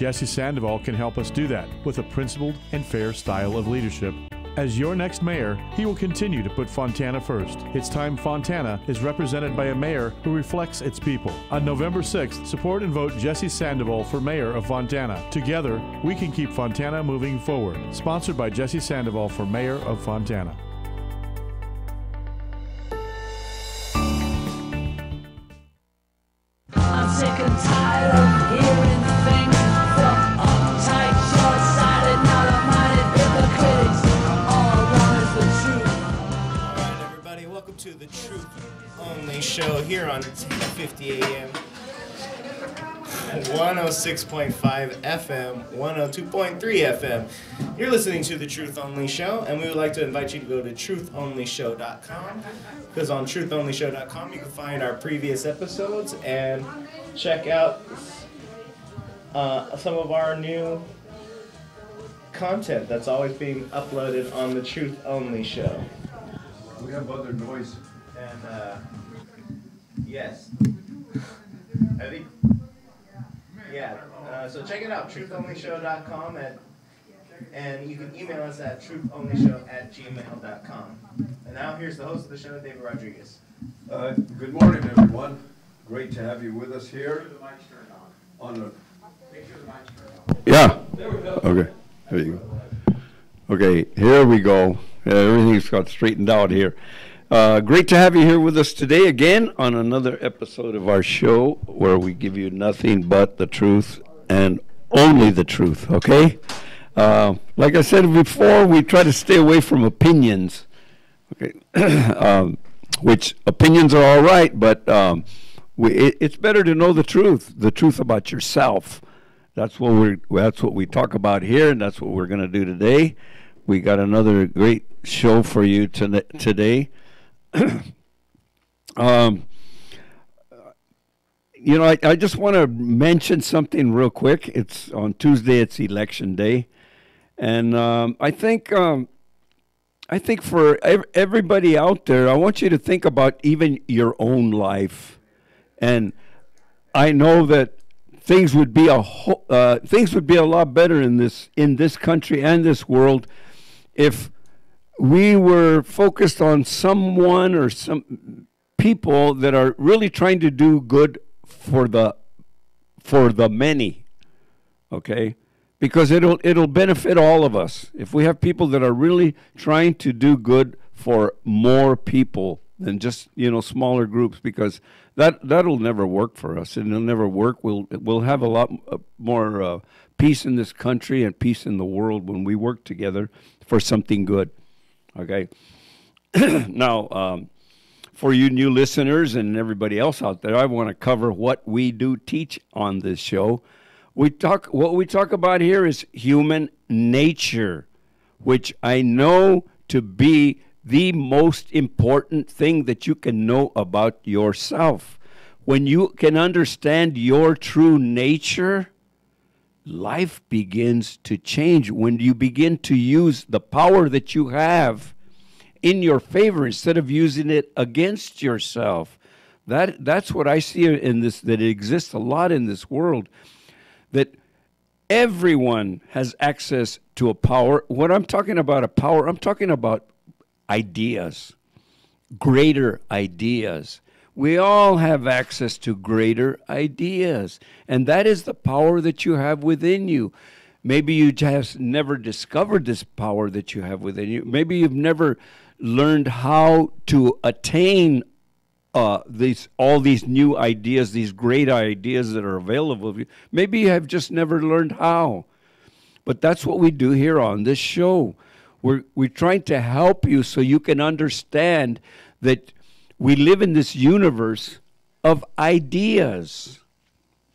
Jesse Sandoval can help us do that with a principled and fair style of leadership. As your next mayor, he will continue to put Fontana first. It's time Fontana is represented by a mayor who reflects its people. On November 6th, support and vote Jesse Sandoval for mayor of Fontana. Together, we can keep Fontana moving forward. Sponsored by Jesse Sandoval for mayor of Fontana. I'm sick and tired of hearing things from uptight, short-sighted, narrow-minded hypocrites. All I want is the truth. All right, everybody, welcome to the Truth Only Show here on 1050 AM, 106.5 FM, 102.3 FM. You're listening to the Truth Only Show, and we would like to invite you to go to truthonlyshow.com, because on truthonlyshow.com you can find our previous episodes and check out some of our new content that's always being uploaded on the Truth Only Show. We have other noise. And yes, I think, yeah. So check it out, truthonlyshow.com, and you can email us at truthonlyshow@gmail.com. And now here's the host of the show, David Rodriguez. Good morning, everyone. Great to have you with us here. Yeah. There we go. Okay. There you go. Okay, here we go. Everything's got straightened out here. Great to have you here with us today again on another episode of our show where we give you nothing but the truth and only the truth, okay? Like I said before, we try to stay away from opinions, okay? Which opinions are all right, but it's better to know the truth about yourself. That's what we talk about here, and that's what we're going to do today. We got another great show for you today. You know, I just want to mention something real quick. It's on Tuesday. It's election day, and I think for everybody out there, I want you to think about even your own life. And I know that things would be a lot better in this country and this world if we were focused on someone or some people that are really trying to do good for the many, okay? Because it'll benefit all of us if we have people that are really trying to do good for more people than just smaller groups. Because that'll never work for us, and it'll never work. We'll have a lot more peace in this country and peace in the world when we work together for something good. Okay. Now, for you new listeners and everybody else out there, I want to cover what we do teach on this show. What we talk about here is human nature, which I know to be the most important thing that you can know about yourself. When you can understand your true nature, life begins to change. When you begin to use the power that you have in your favor instead of using it against yourself. That's what I see in this, that it exists a lot in this world, that everyone has access to a power. When I'm talking about a power, I'm talking about ideas, greater ideas. We all have access to greater ideas, and that is the power that you have within you. Maybe you just never discovered this power that you have within you. Maybe you've never learned how to attain all these new ideas, these great ideas that are available to you. Maybe you have just never learned how. But that's what we do here on this show. We're trying to help you so you can understand that we live in this universe of ideas.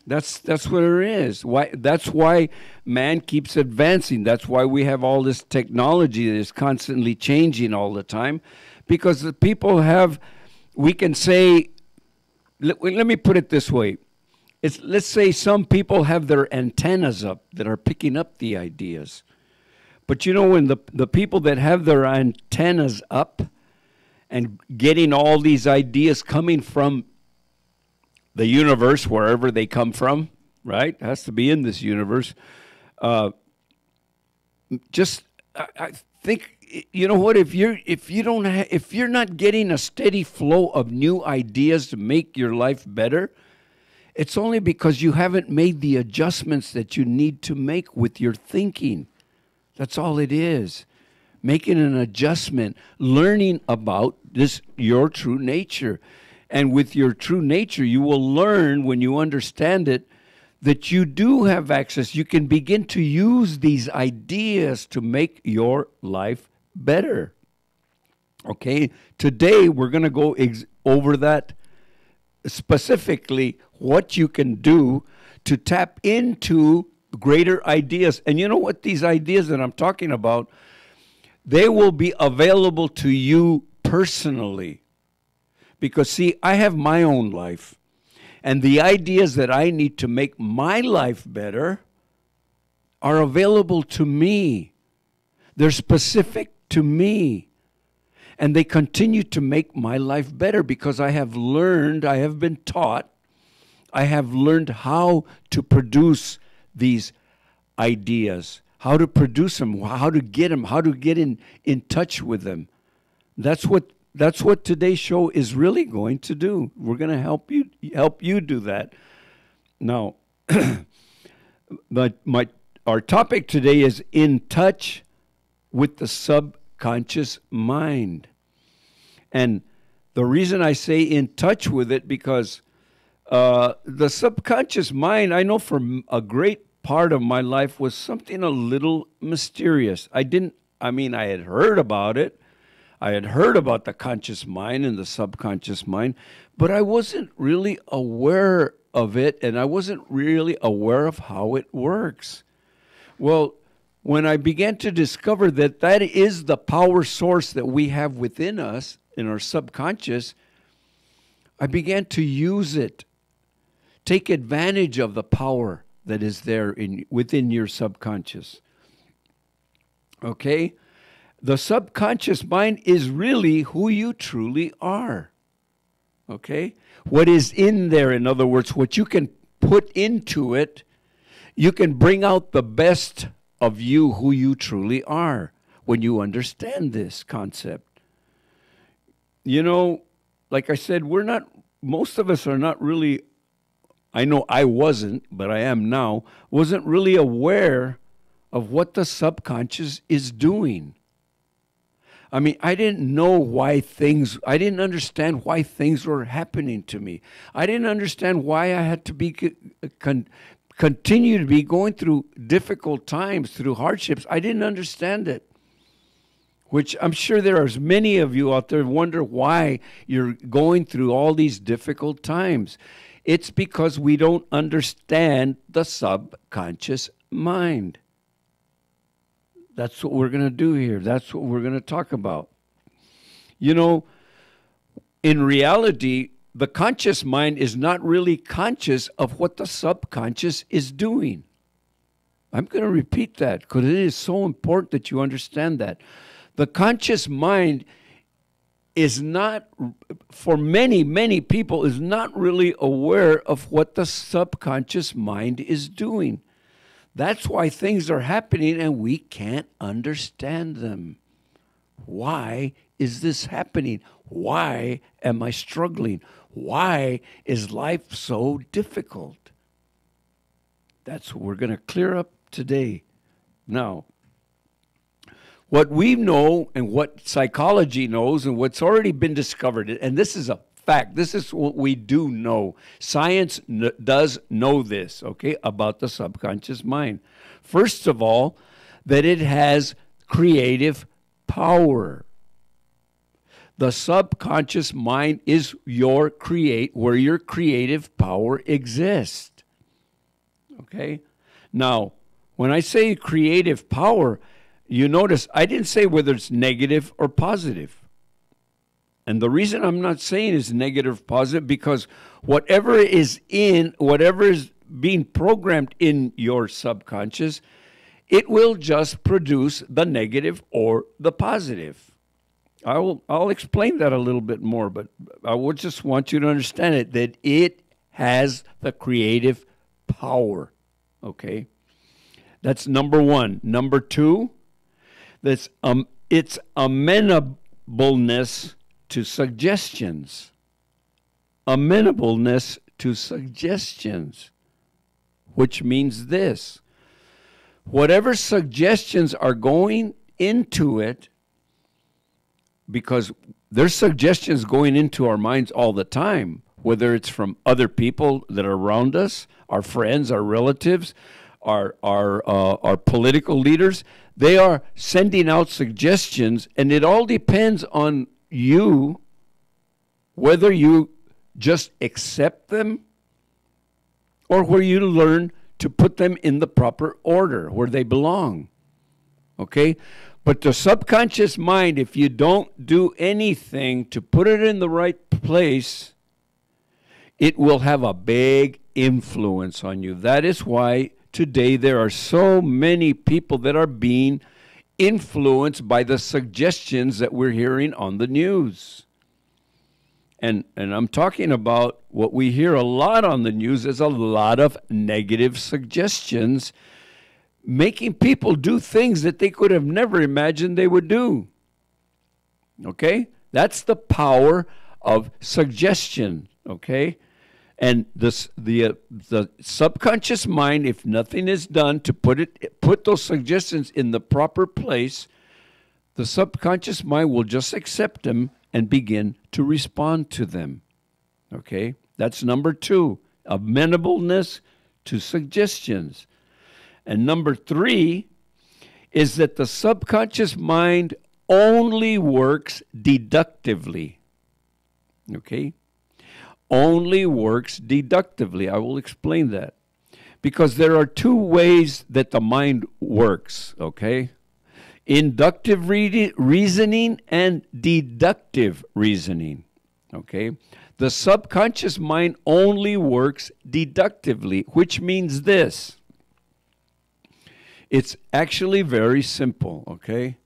That's what it is. That's why man keeps advancing. That's why we have all this technology that is constantly changing all the time, because the people have. We can say, let me put it this way. Let's say some people have their antennas up that are picking up the ideas. But when the people that have their antennas up and getting all these ideas coming from the universe, wherever they come from, right? It has to be in this universe. I think, you know what? If you're not getting a steady flow of new ideas to make your life better, it's only because you haven't made the adjustments that you need to make with your thinking. That's all it is. Making an adjustment, learning about your true nature. And with your true nature, you will learn, when you understand it, that you do have access. You can begin to use these ideas to make your life better. Okay? Today, we're going to go over that, specifically what you can do to tap into greater ideas. And you know what? These ideas that I'm talking about, they will be available to you personally. Because, see, I have my own life. And the ideas that I need to make my life better are available to me. They're specific to me. And they continue to make my life better because I have learned, I have been taught, I have learned how to produce these ideas, how to produce them, how to get them, how to get in touch with them. That's what today's show is really going to do. We're going to help you do that. Now, but our topic today is in touch with the subconscious mind. And the reason I say in touch with it, because the subconscious mind, I know for a great part of my life, was something a little mysterious. I had heard about it. I had heard about the conscious mind and the subconscious mind, but I wasn't really aware of it, and I wasn't really aware of how it works. Well, when I began to discover that that is the power source that we have within us, in our subconscious, I began to use it. Take advantage of the power that is there within your subconscious. Okay? The subconscious mind is really who you truly are. Okay? What is in there, in other words, what you can put into it, you can bring out the best of you, who you truly are, when you understand this concept. You know, like I said, most of us are not really, I know I wasn't, but I am now, wasn't really aware of what the subconscious is doing. I mean, I didn't understand why things were happening to me. I didn't understand why I had to continue to be going through difficult times, through hardships. I didn't understand it. Which I'm sure there are many of you out there who wonder why you're going through all these difficult times. It's because we don't understand the subconscious mind. That's what we're going to do here. That's what we're going to talk about. You know, in reality, the conscious mind is not really conscious of what the subconscious is doing. I'm going to repeat that because it is so important that you understand that. The conscious mind is not, for many, many people, is not really aware of what the subconscious mind is doing. That's why things are happening and we can't understand them. Why is this happening? Why am I struggling? Why is life so difficult? That's what we're going to clear up today. Now, what we know and what psychology knows and what's already been discovered, and this is a fact, this is what we do know. Science does know this, okay, about the subconscious mind. First of all, that it has creative power. The subconscious mind is where your creative power exists. Okay? Now, when I say creative power, you notice I didn't say whether it's negative or positive. And the reason I'm not saying is negative or positive, because whatever is being programmed in your subconscious, it will just produce the negative or the positive. I'll explain that a little bit more, but I would just want you to understand it, that it has the creative power. Okay? That's number one. Number two, that's its amenableness to suggestions. Amenableness to suggestions, which means this. Whatever suggestions are going into it, because there's suggestions going into our minds all the time, whether it's from other people that are around us, our friends, our relatives, our political leaders. They are sending out suggestions, and it all depends on you whether you just accept them or where you learn to put them in the proper order where they belong. Okay? But the subconscious mind, if you don't do anything to put it in the right place, it will have a big influence on you. That is why today there are so many people that are being influenced by the suggestions that we're hearing on the news. And I'm talking about what we hear a lot on the news is a lot of negative suggestions, making people do things that they could have never imagined they would do. Okay? That's the power of suggestion. Okay? And the subconscious mind, if nothing is done to put those suggestions in the proper place, the subconscious mind will just accept them and begin to respond to them. Okay? That's number two, amenableness to suggestions. And number three is that the subconscious mind only works deductively. Okay? Only works deductively. I will explain that. Because there are two ways that the mind works, okay? Inductive reasoning and deductive reasoning, okay? The subconscious mind only works deductively, which means this. It's actually very simple, okay?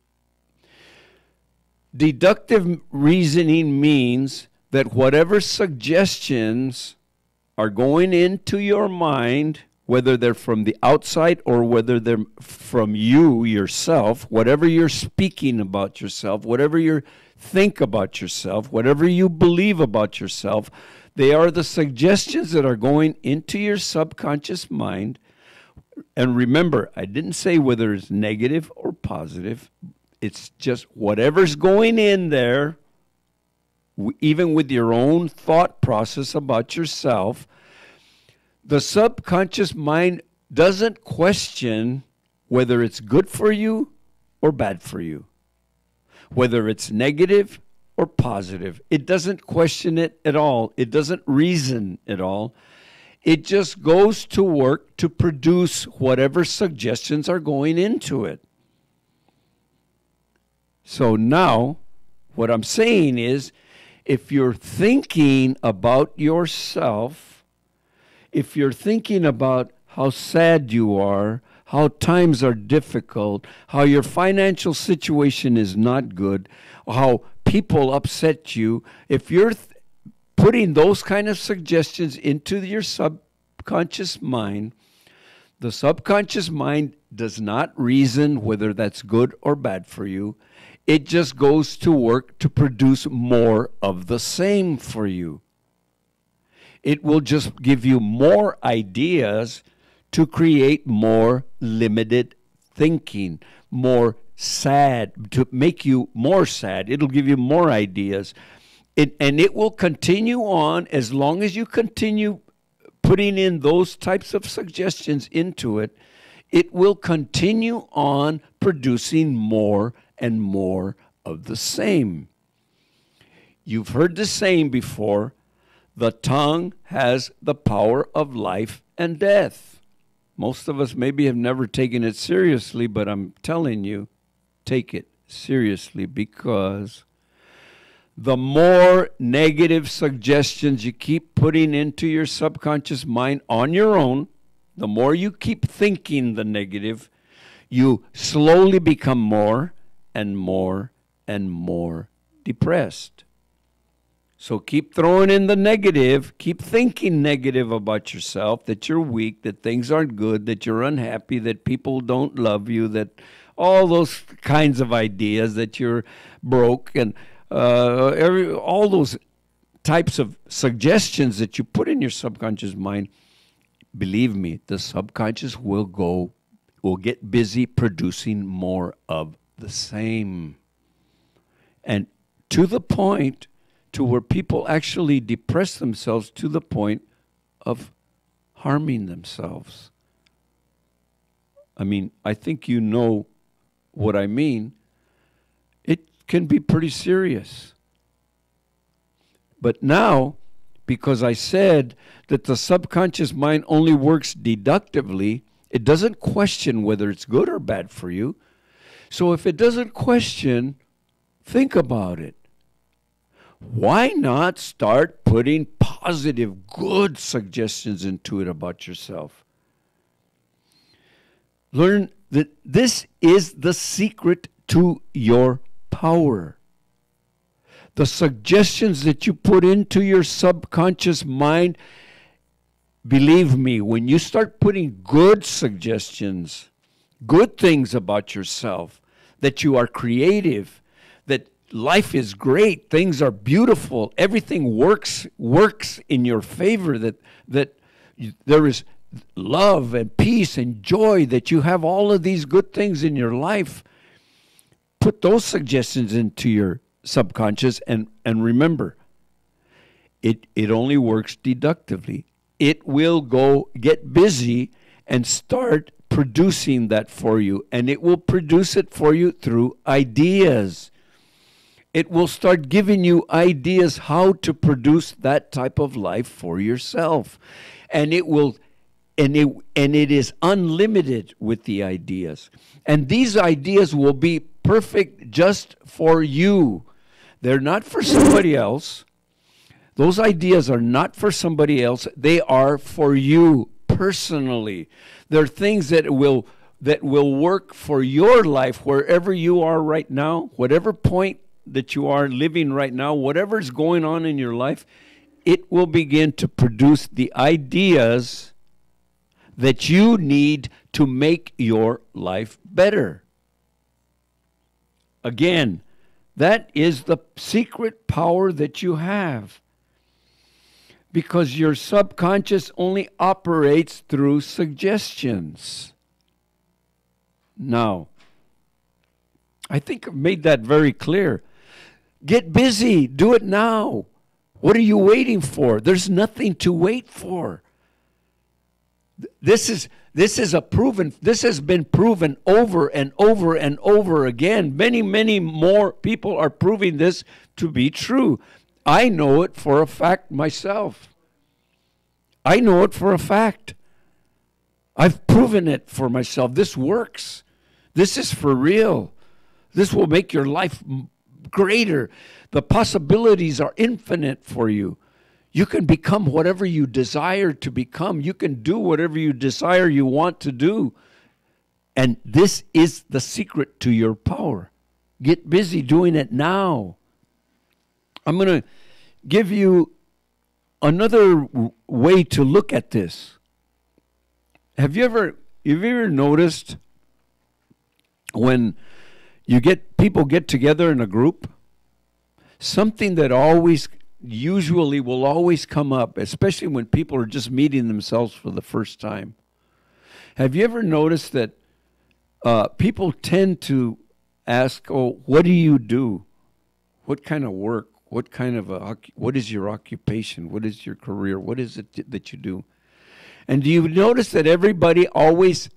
Deductive reasoning means that whatever suggestions are going into your mind, whether they're from the outside or whether they're from you yourself, whatever you're speaking about yourself, whatever you think about yourself, whatever you believe about yourself, they are the suggestions that are going into your subconscious mind. And remember, I didn't say whether it's negative or positive. It's just whatever's going in there, even with your own thought process about yourself. The subconscious mind doesn't question whether it's good for you or bad for you, whether it's negative or positive. It doesn't question it at all. It doesn't reason at all. It just goes to work to produce whatever suggestions are going into it. So now, what I'm saying is, if you're thinking about yourself, if you're thinking about how sad you are, how times are difficult, how your financial situation is not good, how people upset you, if you're putting those kind of suggestions into your subconscious mind, the subconscious mind does not reason whether that's good or bad for you. It just goes to work to produce more of the same for you. It will just give you more ideas to create more limited thinking, more sad, to make you more sad. It'll give you more ideas. And it will continue on as long as you continue putting in those types of suggestions into it. It will continue on producing more and more of the same. You've heard the saying before, the tongue has the power of life and death. Most of us maybe have never taken it seriously, but I'm telling you, take it seriously, because the more negative suggestions you keep putting into your subconscious mind on your own, the more you keep thinking the negative, you slowly become more and more and more depressed. So keep throwing in the negative. Keep thinking negative about yourself, that you're weak, that things aren't good, that you're unhappy, that people don't love you, that all those kinds of ideas, that you're broke, and all those types of suggestions that you put in your subconscious mind. Believe me, the subconscious will get busy producing more of the same. And to the point to where people actually depress themselves to the point of harming themselves. I mean, I think you know what I mean. It can be pretty serious. But now, because I said that the subconscious mind only works deductively, it doesn't question whether it's good or bad for you. So if it doesn't question, think about it. Why not start putting positive, good suggestions into it about yourself? Learn that this is the secret to your power. The suggestions that you put into your subconscious mind, believe me, when you start putting good suggestions, good things about yourself, that you are creative, that life is great, things are beautiful, everything works in your favor, that there is love and peace and joy, that you have all of these good things in your life, put those suggestions into your subconscious and remember, it only works deductively. It will go get busy and start producing that for you, and it will produce it for you through ideas. It will start giving you ideas how to produce that type of life for yourself. And it is unlimited with the ideas. And these ideas will be perfect just for you. They're not for somebody else. Those ideas are not for somebody else. They are for you personally. They're things that will work for your life wherever you are right now, whatever point that you are living right now, whatever's going on in your life, it will begin to produce the ideas that you need to make your life better. Again, that is the secret power that you have. Because your subconscious only operates through suggestions. Now, I think I've made that very clear. Get busy. Do it now. What are you waiting for? There's nothing to wait for. This has been proven over and over and over again. Many, many more people are proving this to be true. I know it for a fact myself. I know it for a fact. I've proven it for myself. This works. This is for real. This will make your life greater. The possibilities are infinite for you. You can become whatever you desire to become. You can do whatever you desire you want to do. And this is the secret to your power. Get busy doing it now. I'm going to give you another way to look at this. Have you ever noticed when people get together in a group, something that usually will always come up, especially when people are just meeting themselves for the first time. Have you ever noticed that people tend to ask, "Oh, what do you do? What kind of work? What is your occupation? What is your career? What is it that you do?" And do you notice that everybody always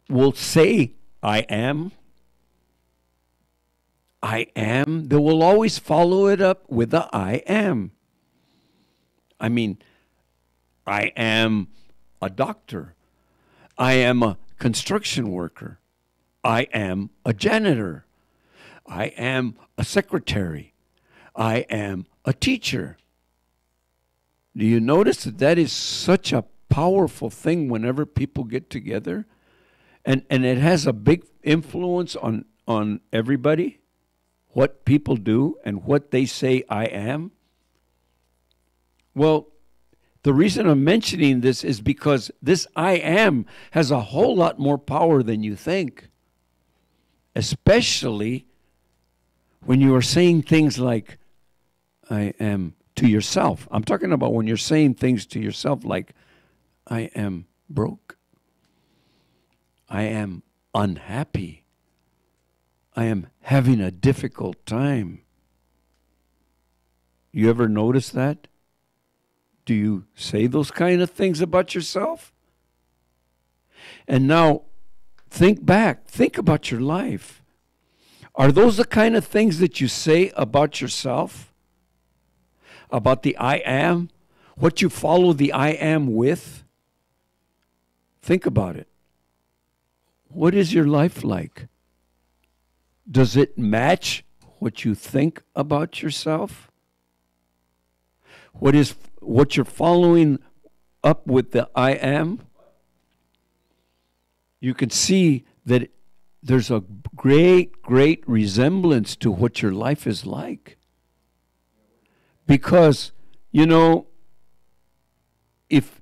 will say, "I am"? I am. They will always follow it up with the I am. I mean, I am a doctor. I am a construction worker. I am a janitor. I am a secretary. I am a teacher. Do you notice that is such a powerful thing whenever people get together? And it has a big influence on everybody, what people do and what they say I am. Well, the reason I'm mentioning this is because this I am has a whole lot more power than you think. Especially when you are saying things like, I am, to yourself. I'm talking about when you're saying things to yourself like, I am broke. I am unhappy. I am having a difficult time. You ever notice that? Do you say those kind of things about yourself? And now, think back. Think about your life. Are those the kind of things that you say about yourself? About the I am? What you follow the I am with? Think about it. What is your life like? Does it match what you think about yourself? What you're following up with the I am? You can see that there's a great, great resemblance to what your life is like. Because, you know, if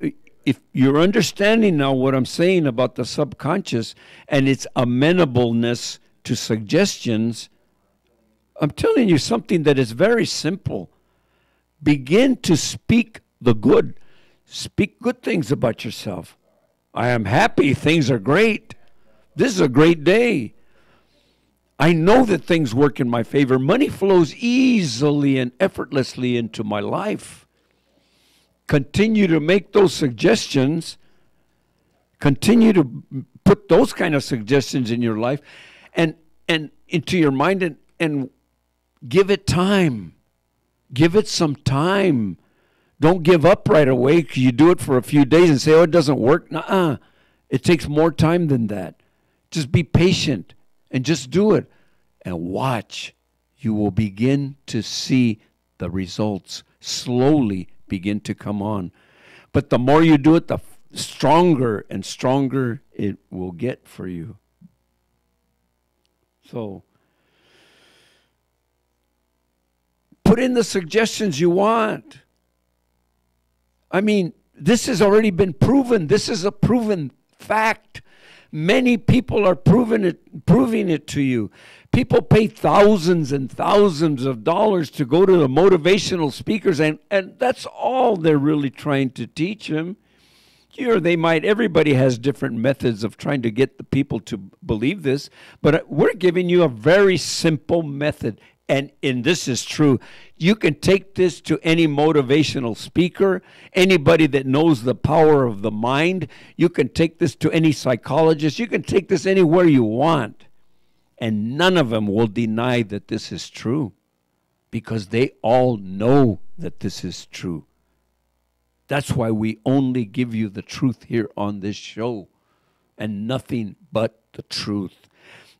you're understanding now what I'm saying about the subconscious and its amenableness to suggestions, I'm telling you something that is very simple. Begin to speak the good. Speak good things about yourself. I am happy. Things are great. This is a great day. I know that things work in my favor. Money flows easily and effortlessly into my life. Continue to make those suggestions. Continue to put those kind of suggestions in your life and into your mind and give it time. Give it some time. Don't give up right away because you do it for a few days and say, oh, it doesn't work. Nuh-uh. It takes more time than that. Just be patient and just do it. And watch. You will begin to see the results slowly begin to come on. But the more you do it, the stronger and stronger it will get for you. So, put in the suggestions you want. I mean, this has already been proven. This is a proven fact. Many people are proving it to you. People pay thousands and thousands of dollars to go to the motivational speakers, and that's all they're really trying to teach them. Everybody has different methods of trying to get the people to believe this, but we're giving you a very simple method. And this is true. You can take this to any motivational speaker, anybody that knows the power of the mind. You can take this to any psychologist. You can take this anywhere you want. And none of them will deny that this is true because they all know that this is true. That's why we only give you the truth here on this show and nothing but the truth.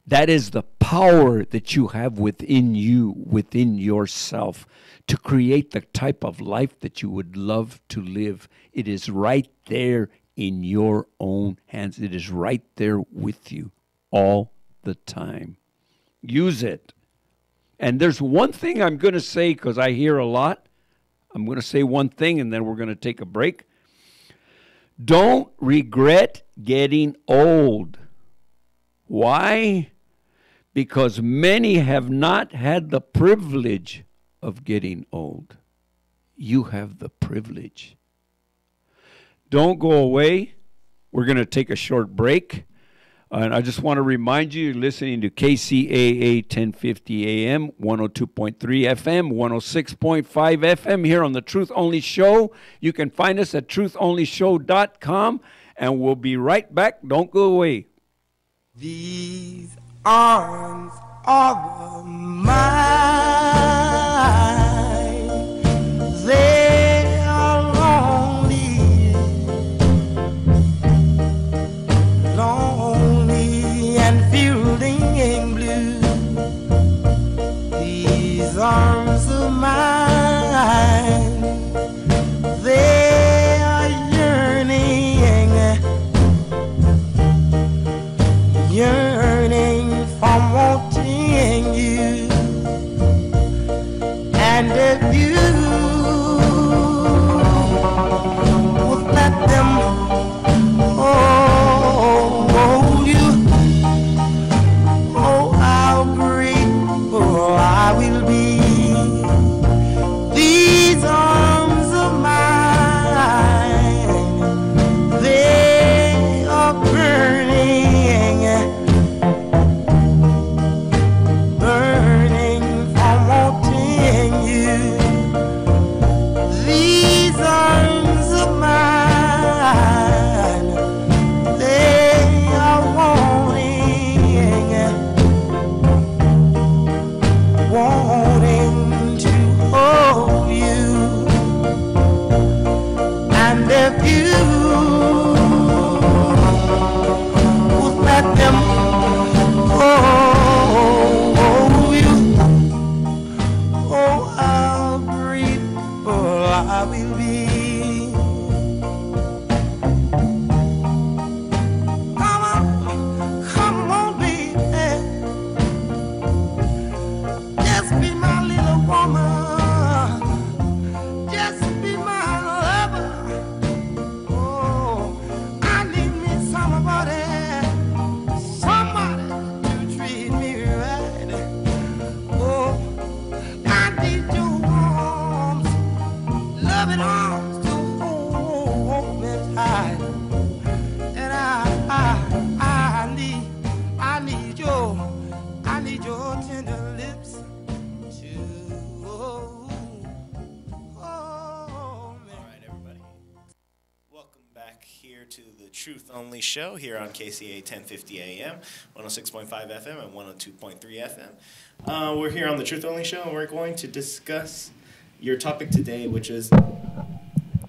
That is the power that you have within you, within yourself, to create the type of life that you would love to live. It is right there in your own hands. It is right there with you all the time. Use it. And there's one thing I'm going to say because I hear a lot. I'm going to say one thing and then we're going to take a break. Don't regret getting old. Why? Because many have not had the privilege of getting old. You have the privilege. Don't go away. We're going to take a short break. And I just want to remind you, you're listening to KCAA 1050 AM, 102.3 FM, 106.5 FM here on the Truth Only Show. You can find us at trutholnyshow.com, and we'll be right back. Don't go away. These arms are mine. They are lonely, lonely and fielding blue. These arms of mine, they are yearning from wanting you, and to the Truth Only Show here on KCAA 1050 AM, 106.5 FM, and 102.3 FM. We're here on the Truth Only Show, and we're going to discuss your topic today, which is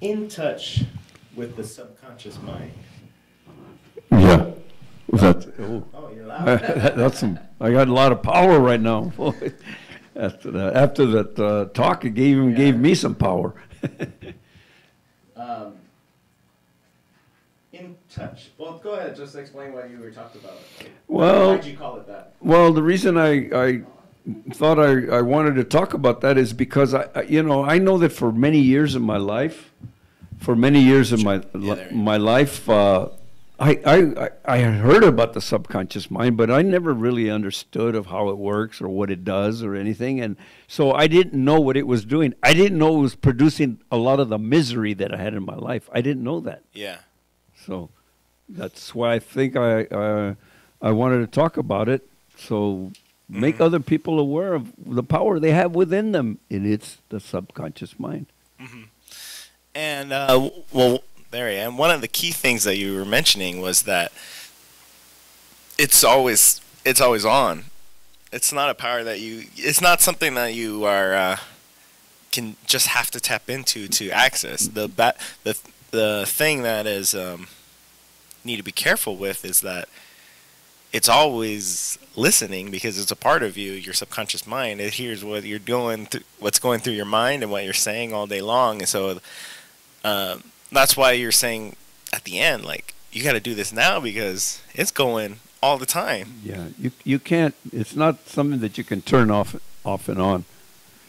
in touch with the subconscious mind. Yeah. Oh, you're loud. That's some. I got a lot of power right now. After that talk, it gave me some power. In touch. Well, go ahead. Just explain why you were talking about it. Well, Why'd you call it that? Well, the reason I thought I wanted to talk about that is because I know that for many years of my life, I had heard about the subconscious mind, but I never really understood of how it works or what it does or anything. And so I didn't know what it was doing. I didn't know it was producing a lot of the misery that I had in my life. I didn't know that. Yeah. So that's why I think I wanted to talk about it. So make other people aware of the power they have within them. And it's the subconscious mind. Mm-hmm. And, there you are. And one of the key things that you were mentioning was that it's always on. It's not a power that it's not something that you are can just have to tap into to access. The thing that is need to be careful with is that it's always listening, because it's a part of you, your subconscious mind. It hears what you're doing, what's going through your mind, and what you're saying all day long. And so that's why you're saying at the end, like, you got to do this now because it's going all the time. Yeah, you can't. It's not something that you can turn off and on.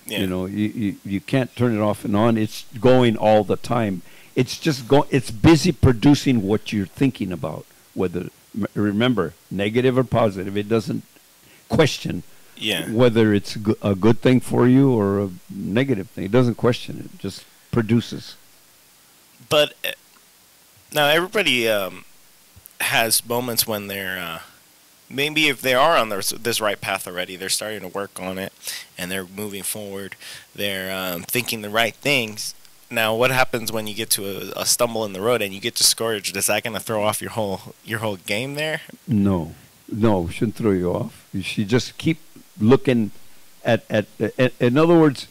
Yeah. You know, you can't turn it off and on. It's going all the time. It's just It's busy producing what you're thinking about. Whether, remember, negative or positive, it doesn't question. Yeah. Whether it's a good thing for you or a negative thing, it doesn't question it. It just produces. But now everybody has moments when they're maybe if they are on this right path already, they're starting to work on it and they're moving forward. They're thinking the right things. Now, what happens when you get to a stumble in the road and you get discouraged? Is that going to throw off your whole game there? No, it shouldn't throw you off. You should just keep looking at in other words,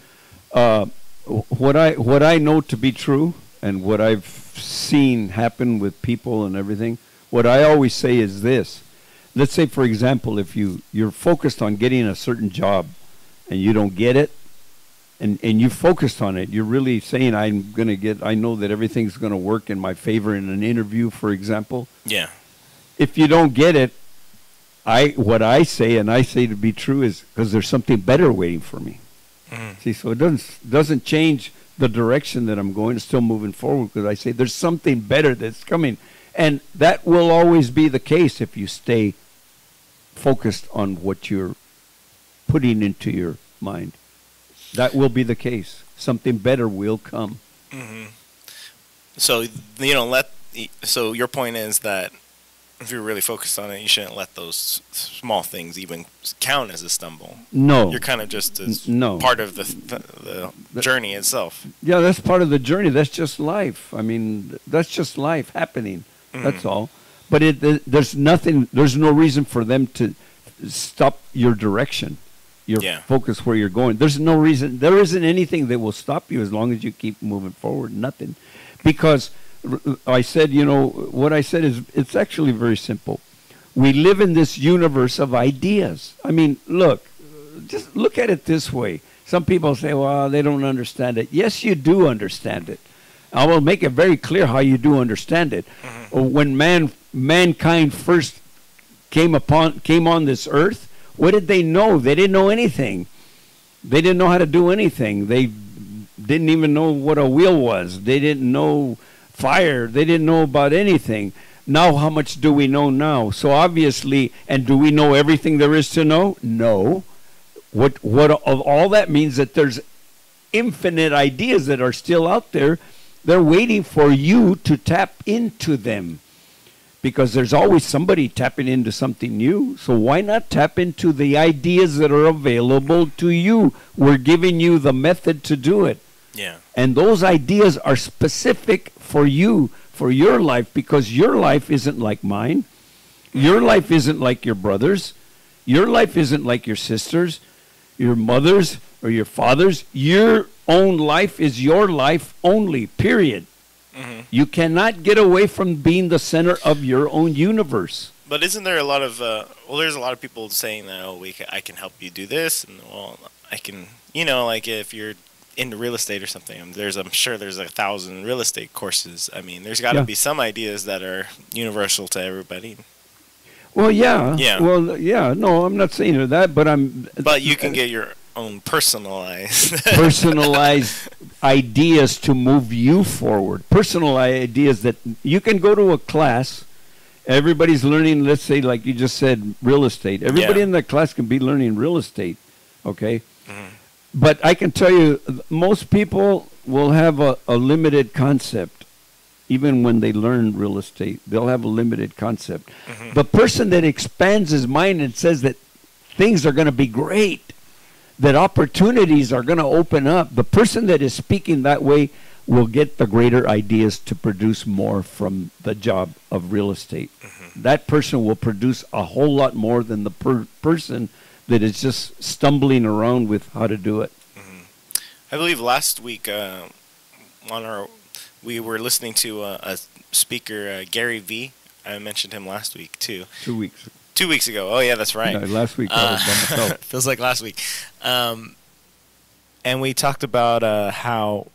what I know to be true. And what I've seen happen with people and everything, what I always say is this. Let's say, for example, if you're focused on getting a certain job and you don't get it, and you focused on it, you're really saying, I know that everything's going to work in my favor in an interview, for example. Yeah. If you don't get it, what I say, and I say to be true, is because there's something better waiting for me. Mm. See, so it doesn't change the direction that I'm going. Is still moving forward, because I say there's something better that's coming. And that will always be the case if you stay focused on what you're putting into your mind. That will be the case. Something better will come. Mm-hmm. So, so your point is that if you're really focused on it, you shouldn't let those small things even count as a stumble. No. You're kind of just part of the journey itself. Yeah, that's part of the journey. That's just life. I mean, that's just life happening. Mm-hmm. That's all. But there's no reason for them to stop your direction, your focus where you're going. There's no reason. There isn't anything that will stop you as long as you keep moving forward. Nothing. Because I said, what I said is, it's actually very simple. We live in this universe of ideas. I mean, just look at it this way. Some people say, well, they don't understand it. Yes, you do understand it. I will make it very clear how you do understand it. Mm-hmm. When mankind first came on this earth, what did they know? They didn't know anything. They didn't know how to do anything. They didn't even know what a wheel was. They didn't know fire. They didn't know about anything. Now, how much do we know now? So obviously, and do we know everything there is to know? No. What of all that means that there's infinite ideas that are still out there. They're waiting for you to tap into them, because there's always somebody tapping into something new. So why not tap into the ideas that are available to you? We're giving you the method to do it. Yeah. And those ideas are specific for you, for your life, because your life isn't like mine. Your life isn't like your brother's. Your life isn't like your sister's, your mother's, or your father's. Your own life is your life only, period. You cannot get away from being the center of your own universe. But isn't there a lot of there's a lot of people saying that I can help you do this, and I can, like if you're into real estate or something, I'm sure there's 1,000 real estate courses. I mean, there's got to be some ideas that are universal to everybody. Well, yeah. Yeah. Well, yeah. No, I'm not saying that, but But you can get your own personalized ideas to move you forward. Personal ideas that you can go to a class. Everybody's learning, let's say, like you just said, real estate. Everybody in that class can be learning real estate, okay? But I can tell you, most people will have a limited concept. Even when they learn real estate, they'll have a limited concept. The person that expands his mind and says that things are going to be great, that opportunities are going to open up, the person that is speaking that way will get the greater ideas to produce more from the job of real estate. That person will produce a whole lot more than the person that is just stumbling around with how to do it. I believe last week we were listening to a speaker, Gary V. I mentioned him last week too. 2 weeks. 2 weeks ago. Oh yeah, that's right. Yeah, last week I was by myself. Feels like last week. And we talked about how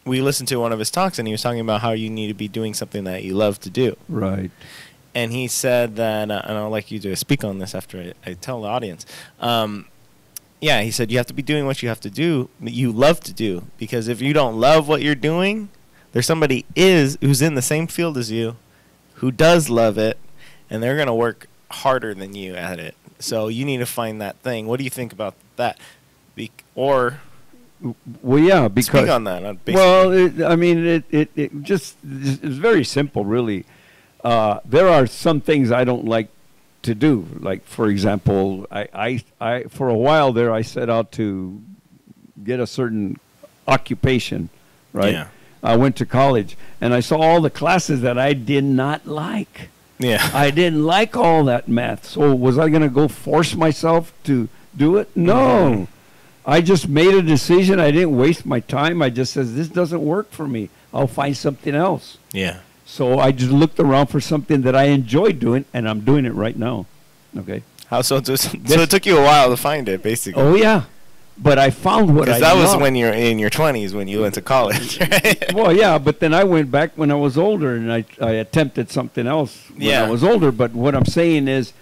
we listened to one of his talks, and he was talking about how you need to be doing something that you love to do. Right. And he said that, and I'd like you to speak on this after I tell the audience. Yeah, he said you have to be doing what you have to do, that you love to do. Because if you don't love what you're doing, there's somebody who's in the same field as you, who does love it, and they're going to work harder than you at it. So you need to find that thing. What do you think about that? Well, yeah, because speak on that. Well, it just it's very simple, really. There are some things I don't like to do. Like, for example, I for a while there, I set out to get a certain occupation, right? Yeah. I went to college, and I saw all the classes that I did not like. Yeah. I didn't like all that math. So was I going to go force myself to do it? No. I just made a decision. I didn't waste my time. I just said, this doesn't work for me. I'll find something else. Yeah. So I just looked around for something that I enjoyed doing, and I'm doing it right now. Okay. How so? So it took you a while to find it, basically. Oh, yeah. But I found what I loved. Because that was loved. when you're in your 20s, when you went to college, right? Well, yeah, but then I went back when I was older, and I attempted something else when I was older. But what I'm saying is,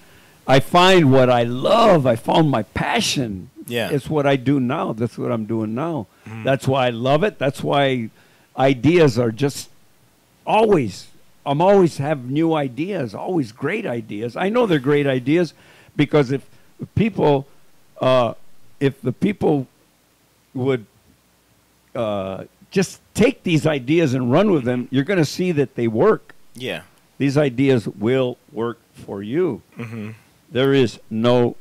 I find what I love. I found my passion. Yeah. It's what I do now. That's what I'm doing now. That's why I love it. That's why ideas are just always, I'm always have new ideas, always great ideas. I know they're great ideas because if the people would just take these ideas and run with them, you're going to see that they work. Yeah. These ideas will work for you. There is no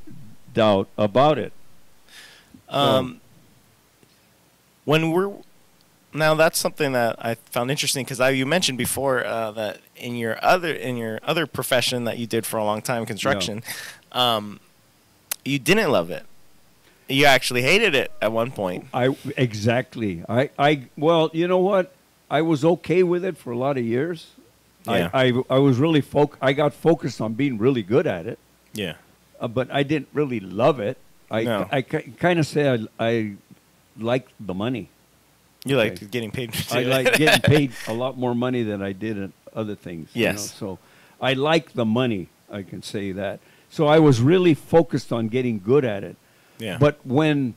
doubt about it. Now that's something that I found interesting because you mentioned before that in your other profession that you did for a long time, construction, you didn't love it. You actually hated it at one point. Exactly. Well, you know what? I was okay with it for a lot of years. Yeah. I was really I got focused on being really good at it. Yeah. But I didn't really love it. I kind of say I liked the money. You like getting paid to do I like getting paid a lot more money than I did in other things. Yes. So I like the money, I can say that. So I was really focused on getting good at it. Yeah. But when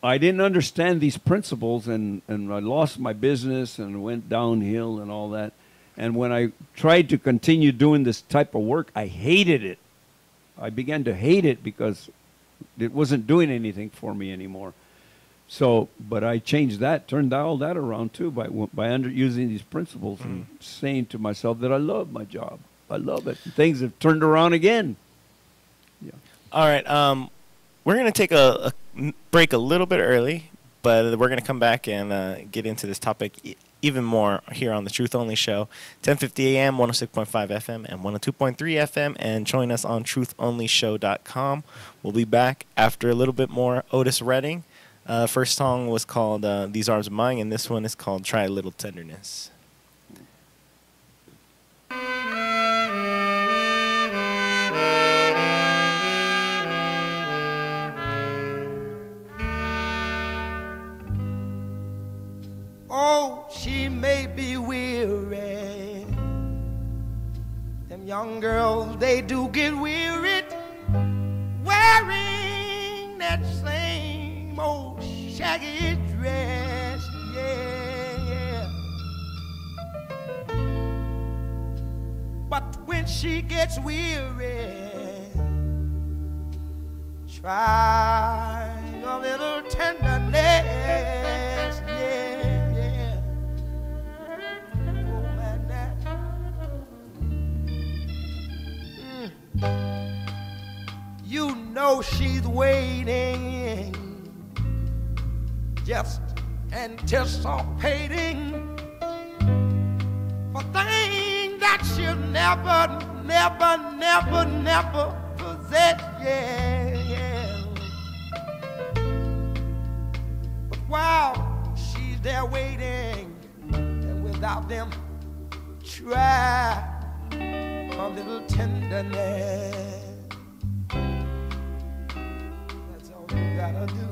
I didn't understand these principles and I lost my business and went downhill and all that, and when I tried to continue doing this type of work, I hated it. I began to hate it because it wasn't doing anything for me anymore. So, but I changed that, turned all that around too by using these principles and saying to myself that I love my job. I love it. Things have turned around again. Yeah. All right. We're going to take a break a little bit early, but we're going to come back and get into this topic even more here on the Truth Only Show, 1050 AM, 106.5 FM, and 102.3 FM, and join us on truthonlyshow.com. We'll be back after a little bit more Otis Redding. First song was called These Arms of Mine, and this one is called Try a Little Tenderness. Oh, she may be weary. Them young girls, they do get wearied wearing that same old shaggy dress. Yeah, yeah. But when she gets weary, try a little tenderness. Yeah. You know she's waiting, just anticipating for things that she'll never, never, never, never possess. Yeah, yeah. But while she's there waiting, and without them, try a little tenderness. That's all you gotta do.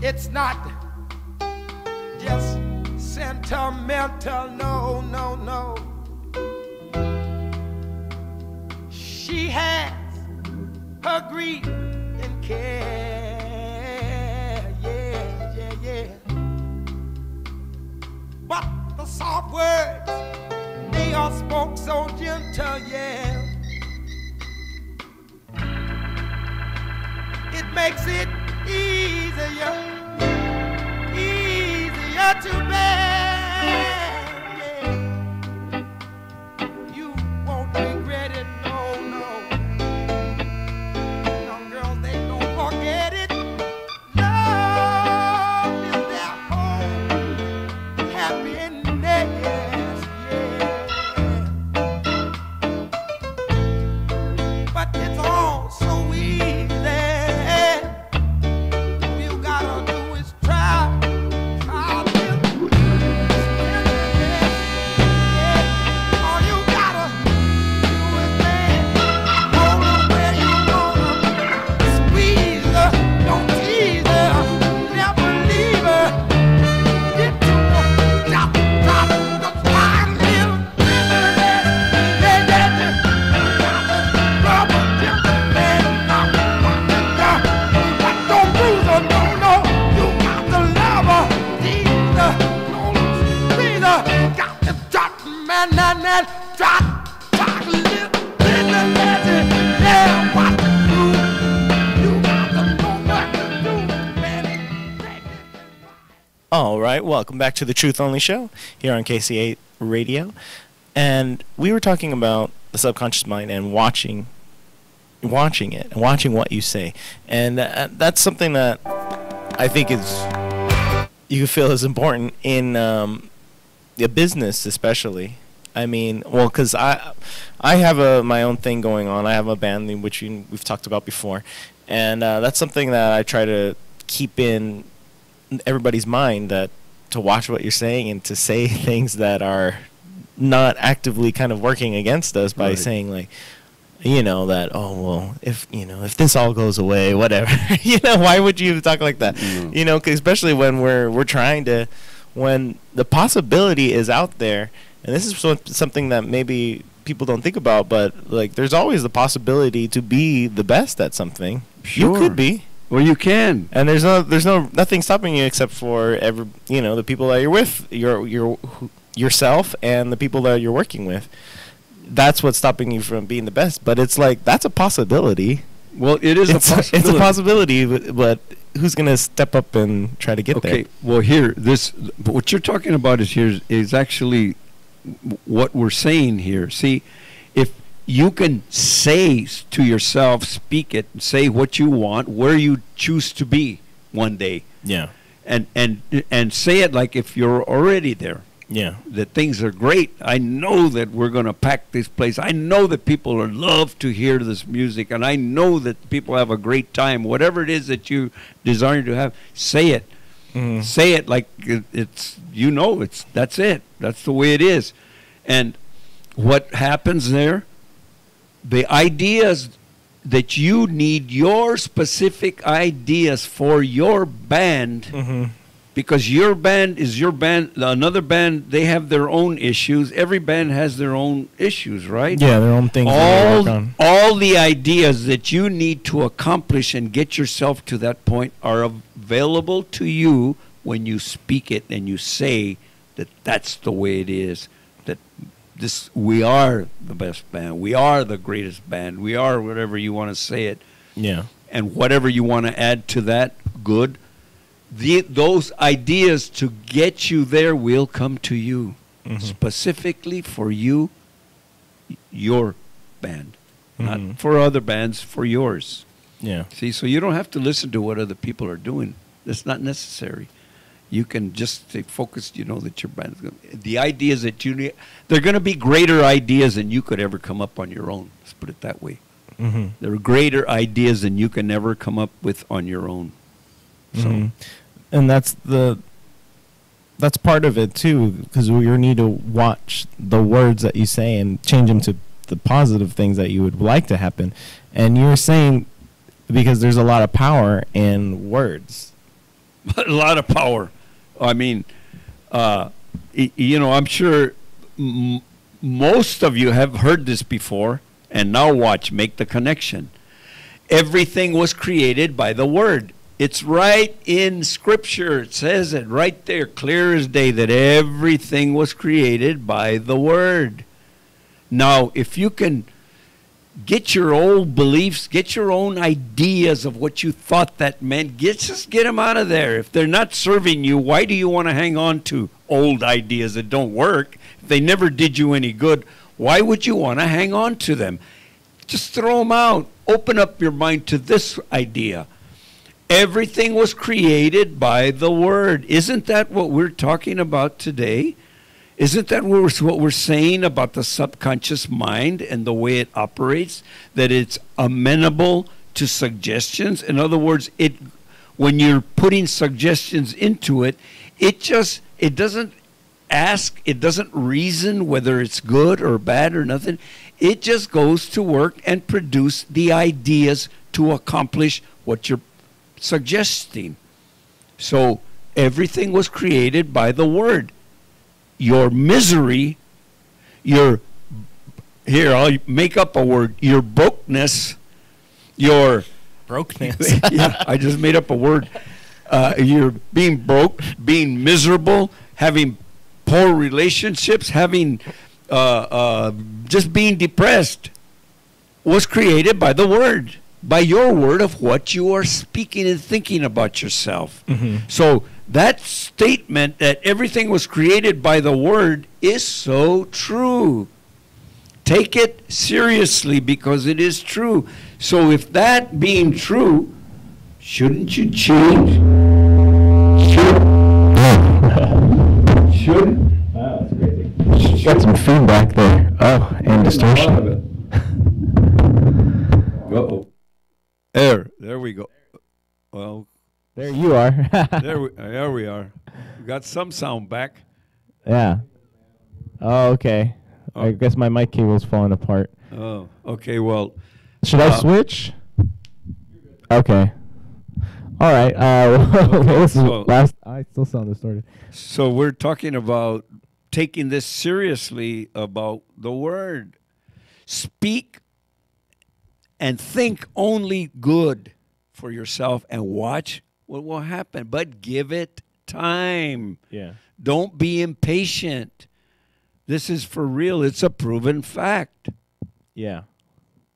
It's not just sentimental, no, no, no. She has her grief and care, yeah, yeah, yeah. But the soft words, they are spoke so gentle, yeah. It makes it easier to bear, yeah. You won't regret it, no, no. Young girls, they don't forget it. Love is their home, happiness, yeah. But it's all so easy. All you gotta do is try. All you gotta do is hold her where you wanna, squeeze her, don't tease her, never leave her. Get to her, drop, the fine little rubber gentleman, but don't bruise her, no, no. You got to love her, tease her, squeeze her, got to drop, man, drop, a little yeah, what to do? You got to know what to do, man. All right, welcome back to the Truth Only Show here on KCAA Radio. And we were talking about the subconscious mind and watching it and watching what you say. And that's something that I think you feel is important in a business, especially. I mean, well, because I have my own thing going on. I have a band in which we've talked about before, and that's something that I try to keep in everybody's mind, that to watch what you're saying and to say things that are not actively kind of working against us by saying, like, that, oh, well, if this all goes away, whatever, why would you talk like that? Mm-hmm. 'Cause especially when we're trying to, when the possibility is out there, and this is something that maybe people don't think about, but like, there's always the possibility to be the best at something. Sure. You could be. Well, you can. And there's nothing stopping you except for the people that you're with, yourself and the people that you're working with. That's what's stopping you from being the best. But it's like, that's a possibility. Well, it's a possibility. It's a possibility, but who's going to step up and try to get there? Okay. Well, what you're talking about is actually what we're saying here. See, if you can say to yourself, speak it, and say what you want, where you choose to be one day. Yeah. And say it like if you're already there. Yeah. That things are great. I know that we're going to pack this place. I know that people are love to hear this music, and I know that people have a great time. Whatever it is that you desire to have, say it. Mm-hmm. Say it like it's, you know, it's, that's it. That's the way it is. And what happens there, the ideas that you need, your specific ideas for your band, Mm-hmm. because your band is your band, another band, they have their own issues. Every band has their own issues, right? Yeah, their own things. they work on. All the ideas that you need to accomplish and get yourself to that point are available to you when you speak it and you say that that's the way it is, that this, we are the best band, we are the greatest band, we are whatever you want to say it. Yeah. And whatever you want to add to that, good. Those ideas to get you there will come to you, specifically for you, your band, not for other bands, for yours. Yeah. See, so you don't have to listen to what other people are doing. That's not necessary. You can just stay focused, you know, that your band is going to, the ideas that you need, they're going to be greater ideas than you could ever come up on your own. Let's put it that way. Mm-hmm. There are greater ideas than you can ever come up with on your own. So, And that's part of it too, because you need to watch the words that you say and change them to the positive things that you would like to happen. And you're saying because there's a lot of power in words. a lot of power. I mean, you know, I'm sure most of you have heard this before, and now watch, make the connection. Everything was created by the Word. It's right in Scripture. It says it right there, clear as day, that everything was created by the Word. Now, if you can get your old beliefs, get your own ideas of what you thought that meant, just get them out of there. If they're not serving you, why do you want to hang on to old ideas that don't work? If they never did you any good, why would you want to hang on to them? Just throw them out. Open up your mind to this idea. Everything was created by the Word. Isn't that what we're talking about today? Isn't that what we're saying about the subconscious mind and the way it operates? That it's amenable to suggestions? In other words, when you're putting suggestions into it, it doesn't ask, it doesn't reason whether it's good or bad or nothing. It just goes to work and produce the ideas to accomplish what you're suggesting. So everything was created by the Word. Your misery, I'll make up a word, your brokenness, Brokenness. yeah, I just made up a word. You're being broke, being miserable, having poor relationships, having just being depressed, was created by the Word, by your word of what you are speaking and thinking about yourself. So that statement that everything was created by the Word is so true. Take it seriously because it is true. So if that being true, shouldn't you change? Shouldn't? Wow, that's crazy. Got some feedback there. Oh, and distortion. Uh-oh. There we go. Well, There you are. there we are. We got some sound back. Yeah. Oh, okay. Oh. I guess my mic cable's falling apart. Oh, okay. Well, Should I switch? Okay. All right. so- I still sound distorted. so we're talking about taking this seriously about the Word. Speak and think only good for yourself and watch what will happen. But give it time. Yeah. Don't be impatient. This is for real. It's a proven fact. Yeah.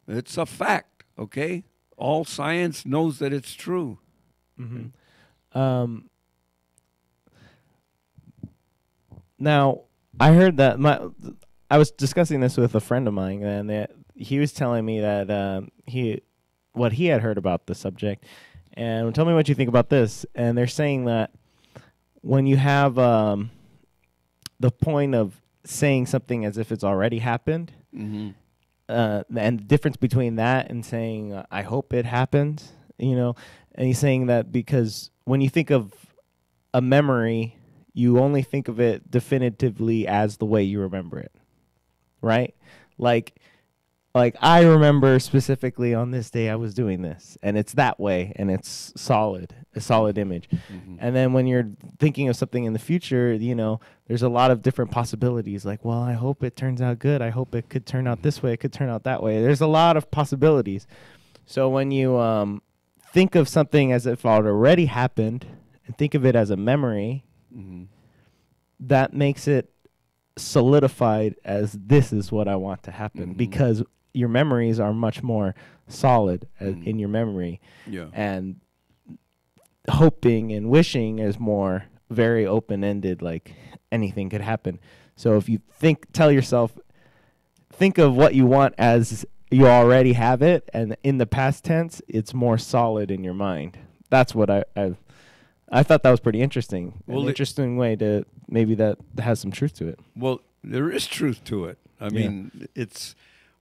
It's a fact, okay? All science knows that it's true. Now, I heard that I was discussing this with a friend of mine, and he was telling me that what he had heard about the subject, and tell me what you think about this. And they're saying that when you have the point of saying something as if it's already happened, and the difference between that and saying I hope it happens, and he's saying that because when you think of a memory, you only think of it definitively as the way you remember it, right? Like I remember specifically on this day I was doing this, and it's that way, and it's a solid image. And then when you're thinking of something in the future, there's a lot of different possibilities. Like, well, I hope it turns out good. I hope it could turn out this way. It could turn out that way. There's a lot of possibilities. So when you think of something as if it already happened and think of it as a memory, that makes it solidified as this is what I want to happen, because your memories are much more solid in your memory. Yeah. And hoping and wishing is more very open-ended, like anything could happen. So if you tell yourself, think of what you want as you already have it, and in the past tense, it's more solid in your mind. That's what I thought that was pretty interesting. Well, an interesting way to, maybe that has some truth to it. Well, there is truth to it. I mean, it's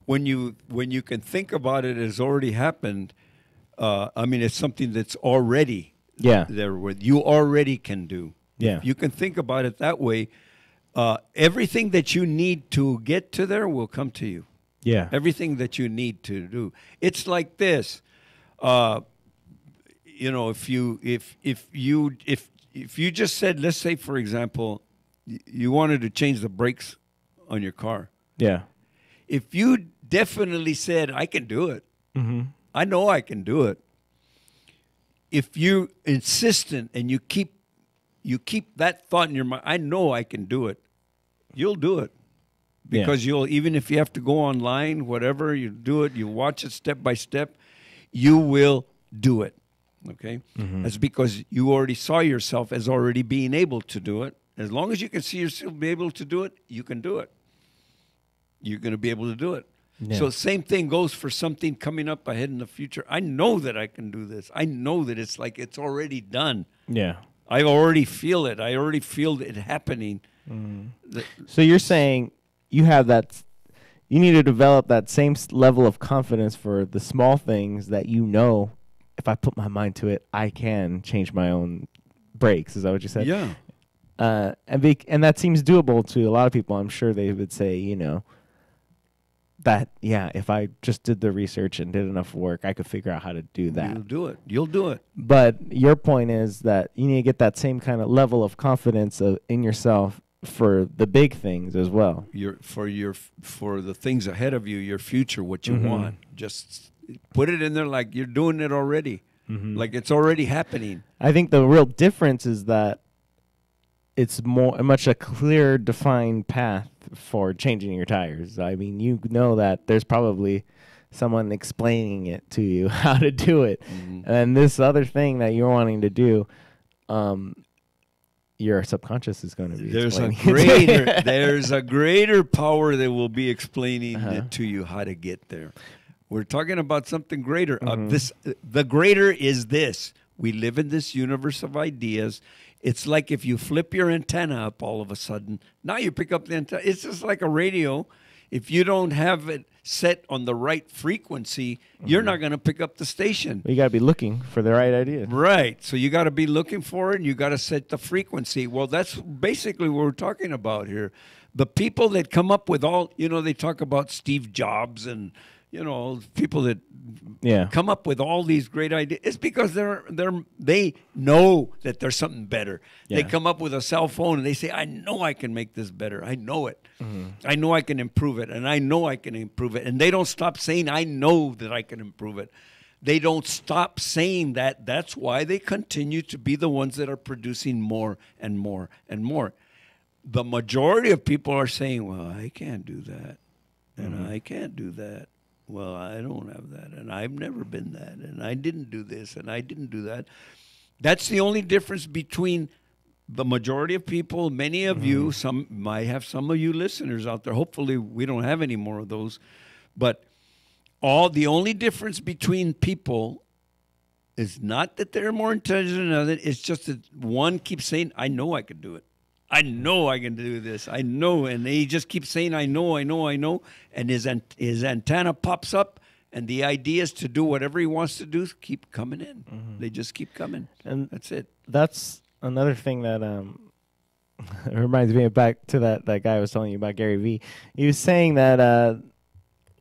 when you can think about it as already happened. I mean, it's something that's already there, with you already can do. Yeah, if you can think about it that way. Everything that you need to get to there will come to you. Yeah, everything that you need to do. It's like this. If you just said, let's say, for example, you wanted to change the brakes on your car. Yeah. If you definitely said, I can do it. I know I can do it. If you're insistent and you keep that thought in your mind, I know I can do it. You'll do it. Because even if you have to go online, whatever, you do it, you watch it step by step, you will do it. Okay? That's because you already saw yourself as already being able to do it. As long as you can see yourself be able to do it, you can do it. You're going to be able to do it. Yeah. So same thing goes for something coming up ahead in the future. I know that I can do this. I know that it's like it's already done. Yeah. I already feel it. I already feel it happening. So you're saying you have that, you need to develop that same level of confidence for the small things that if I put my mind to it, I can change my own brakes. Is that what you said? Yeah. And that seems doable to a lot of people. I'm sure they would say, that, if I just did the research and did enough work, I could figure out how to do that. You'll do it. You'll do it. But your point is that you need to get that same kind of level of confidence in yourself for the big things as well. For the things ahead of you, your future, what you want. Just put it in there like you're doing it already. Like it's already happening. I think the real difference is that it's much a clear, defined path for changing your tires. I mean, that there's probably someone explaining it to you how to do it. And this other thing that you're wanting to do, your subconscious is going to be there's a greater power that will be explaining it to you how to get there. We're talking about something greater. The greater is this. We live in this universe of ideas. It's like if you flip your antenna up all of a sudden, now you pick up the antenna. It's just like a radio. If you don't have it set on the right frequency, you're not going to pick up the station. You got to be looking for the right idea. Right. So you got to be looking for it, and you got to set the frequency. Well, that's basically what we're talking about here. The people that come up with all, they talk about Steve Jobs and, people that come up with all these great ideas. It's because they know that there's something better. Yeah. They come up with a cell phone and they say, I know I can make this better. I know it. I know I can improve it, and I know I can improve it. And they don't stop saying, I know that I can improve it. They don't stop saying that. That's why they continue to be the ones that are producing more and more and more. The majority of people are saying, well, I can't do that, and I can't do that. Well, I don't have that, and I've never been that, and I didn't do this, and I didn't do that. That's the only difference between the majority of people, many of you, some might have some of you listeners out there. Hopefully we don't have any more of those. But the only difference between people is not that they're more intelligent than another. It's just that one keeps saying, I know I can do it. I know I can do this. I know. And he just keeps saying, I know. And his antenna pops up, and the ideas to do whatever he wants to do keep coming in. Mm-hmm. They just keep coming. And that's it. That's another thing that it reminds me of back to that guy I was telling you about, Gary Vee. He was saying that,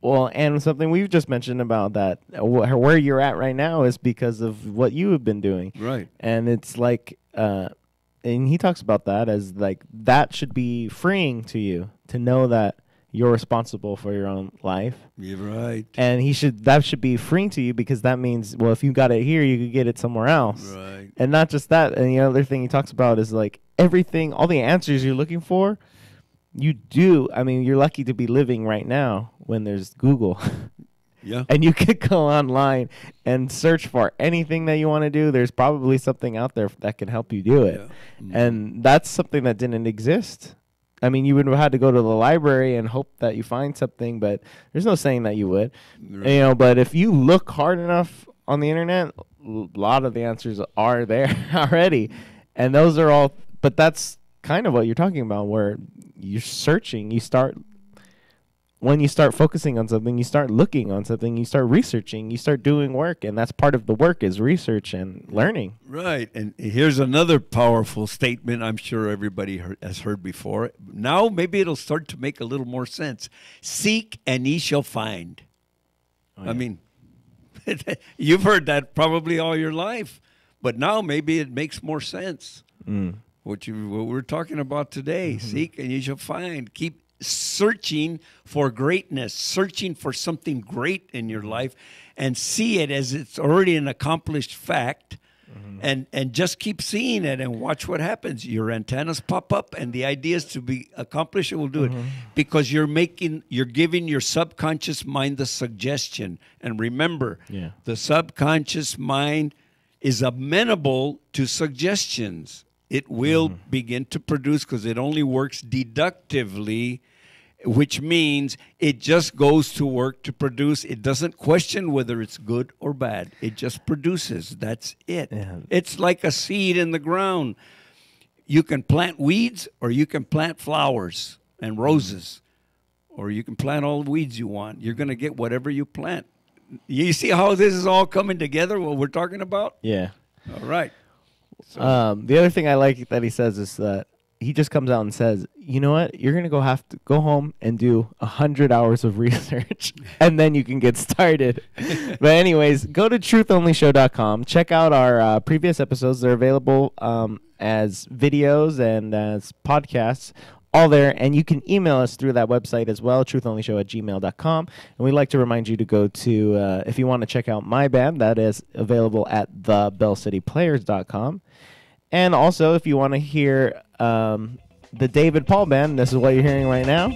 and something we've just mentioned about that, where you're at right now is because of what you have been doing. Right. And it's like, and he talks about that as like, that should be freeing to you to know that you're responsible for your own life. You're right. And that should be freeing to you, because that means, well, if you got it here, you could get it somewhere else. Right. And not just that. And the other thing he talks about is like everything, all the answers you're looking for, you do. I mean, you're lucky to be living right now when there's Google. Yeah. And you could go online and search for anything that you want to do. There's probably something out there that can help you do it. Yeah. Mm-hmm. And that's something that didn't exist. I mean, you would have had to go to the library and hope that you find something, but there's no saying that you would. Right. But if you look hard enough on the internet, a lot of the answers are there already. And those are all, but that's kind of what you're talking about, where you're searching. When you start focusing on something, you start looking on something, you start researching, you start doing work, and that's part of the work is research and learning. Right, and here's another powerful statement I'm sure everybody has heard before. Now maybe it'll start to make a little more sense. Seek and ye shall find. Oh, yeah. I mean, you've heard that probably all your life, but now maybe it makes more sense. What we're talking about today. Mm-hmm. Seek and ye shall find. Keep searching for greatness, searching for something great in your life, and see it as it's already an accomplished fact. Mm-hmm. and just keep seeing it and watch what happens. Your antennas pop up, and the ideas to be accomplished, it will do it, because you're giving your subconscious mind the suggestion. And remember, the subconscious mind is amenable to suggestions. It will begin to produce, because it only works deductively, which means it just goes to work to produce. It doesn't question whether it's good or bad. It just produces. That's it. Yeah. It's like a seed in the ground. You can plant weeds, or you can plant flowers and roses, or you can plant all the weeds you want. You're going to get whatever you plant. You see how this is all coming together, what we're talking about? Yeah. All right. So. The other thing I like that he says is that he just comes out and says, you know what, you're going to have to go home and do 100 hours of research, and then you can get started. But anyways, go to truthonlyshow.com. Check out our previous episodes. They're available as videos and as podcasts, all there. And you can email us through that website as well, truthonlyshow@gmail.com. And we'd like to remind you to go to, if you want to check out my band, that is available at thebellcityplayers.com. And also, if you want to hear the David Paul Band, this is what you're hearing right now,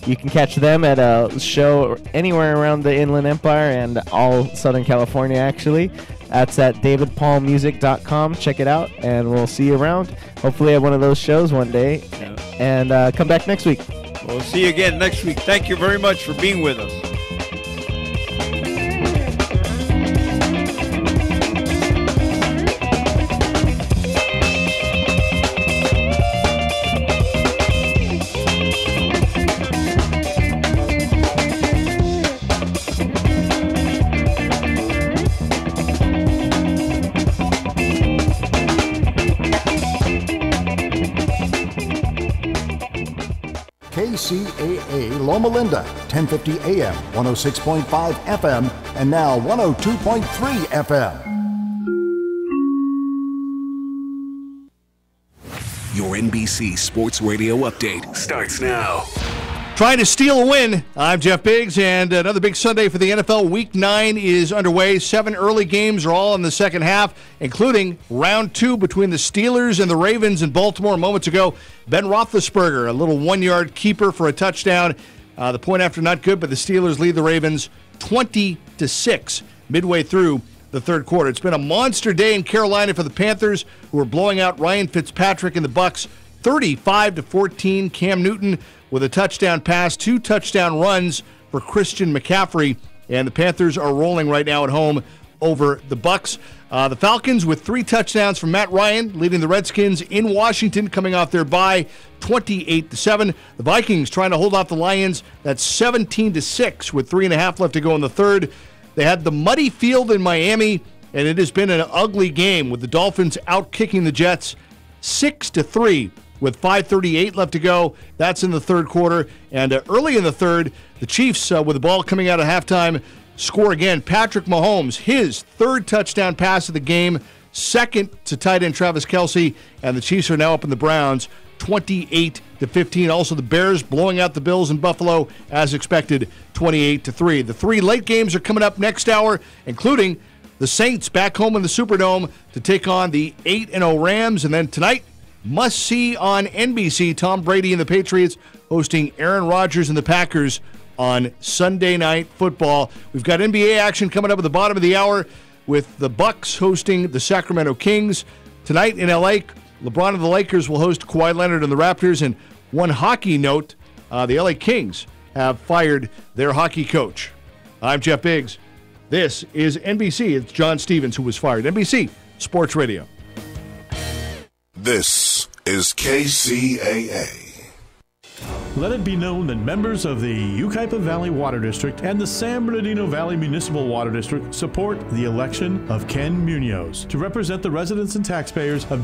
you can catch them at a show anywhere around the Inland Empire and all Southern California, actually. That's at davidpaulmusic.com. Check it out, and we'll see you around. Hopefully at one of those shows one day. Yeah. And come back next week. We'll see you again next week. Thank you very much for being with us. KCAA Loma Linda, 1050 AM, 106.5 FM, and now 102.3 FM. Your NBC Sports Radio update starts now. Trying to steal a win. I'm Jeff Biggs, and another big Sunday for the NFL. Week 9 is underway. 7 early games are all in the second half, including round 2 between the Steelers and the Ravens in Baltimore moments ago. Ben Roethlisberger, a little 1-yard keeper for a touchdown. The point after not good, but the Steelers lead the Ravens 20-6 midway through the third quarter. It's been a monster day in Carolina for the Panthers, who are blowing out Ryan Fitzpatrick and the Bucs 35-14. Cam Newton with a touchdown pass, 2 touchdown runs for Christian McCaffrey and the Panthers are rolling right now at home over the Bucks. The Falcons with 3 touchdowns from Matt Ryan, leading the Redskins in Washington, coming off their bye, 28-7. The Vikings trying to hold off the Lions. That's 17-6 with 3.5 left to go in the third. They had the muddy field in Miami, and it has been an ugly game with the Dolphins out-kicking the Jets 6-3 with 5:38 left to go. That's in the third quarter. And early in the third, the Chiefs, with the ball coming out at halftime, score again. Patrick Mahomes, his third touchdown pass of the game, second to tight end Travis Kelce, and the Chiefs are now up in the Browns 28-15. Also, the Bears blowing out the Bills in Buffalo as expected, 28-3. The 3 late games are coming up next hour, including the Saints back home in the Superdome to take on the 8-0 Rams, and then tonight, must see on NBC, Tom Brady and the Patriots hosting Aaron Rodgers and the Packers on Sunday Night Football. We've got NBA action coming up at the bottom of the hour with the Bucks hosting the Sacramento Kings. Tonight in LA, LeBron and the Lakers will host Kawhi Leonard and the Raptors. And one hockey note, the LA Kings have fired their hockey coach. I'm Jeff Biggs. This is NBC. It's John Stevens who was fired. NBC Sports Radio. This is KCAA. Let it be known that members of the Yucaipa Valley Water District and the San Bernardino Valley Municipal Water District support the election of Ken Munoz to represent the residents and taxpayers of